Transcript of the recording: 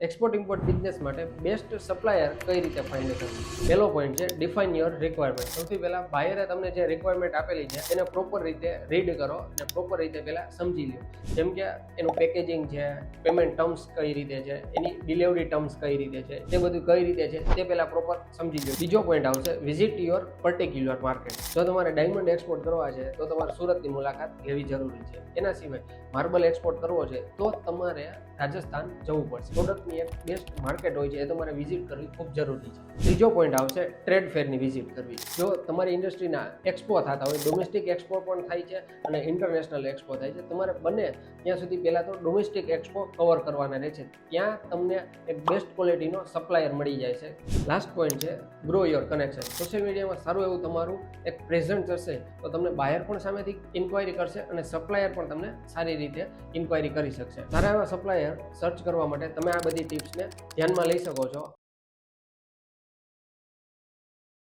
Export import business માટે best supplier કઈ રીતે ફાઇન્ડ કરવું? પહેલો પોઈન્ટ છે ડિફાઇન યોર રિક્વાયરમેન્ટ. સૌથી પહેલા બાયરે તમને જે રિક્વાયરમેન્ટ આપેલી છે એને પ્રોપર રીતે રીડ કરો અને પ્રોપર રીતે પહેલા સમજી લો. જેમ કે એનું પેકેજિંગ છે, પેમેન્ટ ટર્મ્સ કઈ રીતે છે, એની ડિલિવરી ટર્મ્સ કઈ રીતે છે, તે બધું કઈ રીતે છે તે પહેલા પ્રોપર સમજી લો. બીજો પોઈન્ટ આવશે વિઝિટ યોર પર્ટિક્યુલર માર્કેટ. જો તમારે ડાયમંડ એક્સપોર્ટ કરવા છે તો તમારે સુરતની મુલાકાત લેવી જરૂરી છે. એના સિવાય માર્બલ એક્સપોર્ટ કરવો છે તો તમારે રાજસ્થાન જવું પડશે. પ્રોડક્ટની એક બેસ્ટ માર્કેટ હોય છે એ તમારે વિઝિટ કરવી ખૂબ જરૂરી છે. ત્રીજો પોઈન્ટ આવશે ટ્રેડ ફેરની વિઝિટ કરવી. જો તમારી ઇન્ડસ્ટ્રીના એક્સપો થતા હોય, ડોમેસ્ટિક એક્સપો પણ થાય છે અને ઇન્ટરનેશનલ એક્સપો થાય છે, તમારે બને ત્યાં સુધી પહેલાં તો ડોમેસ્ટિક એક્સપો કવર કરવાના રહે છે. ત્યાં તમને એક બેસ્ટ ક્વોલિટીનો સપ્લાયર મળી જાય છે. લાસ્ટ પોઈન્ટ છે ગ્રો યોર કનેક્શન. સોશિયલ મીડિયામાં સારું એવું તમારું એક પ્રેઝન્ટ હશે તો તમને બાયર પણ સામેથી ઇન્ક્વાયરી કરશે અને સપ્લાયર પણ તમને સારી રીતે ઇન્ક્વાયરી કરી શકશે. સારા એવા સપ્લાયર સર્ચ કરવા માટે તમે આ બધી ટિપ્સને ધ્યાનમાં લઈ શકો છો.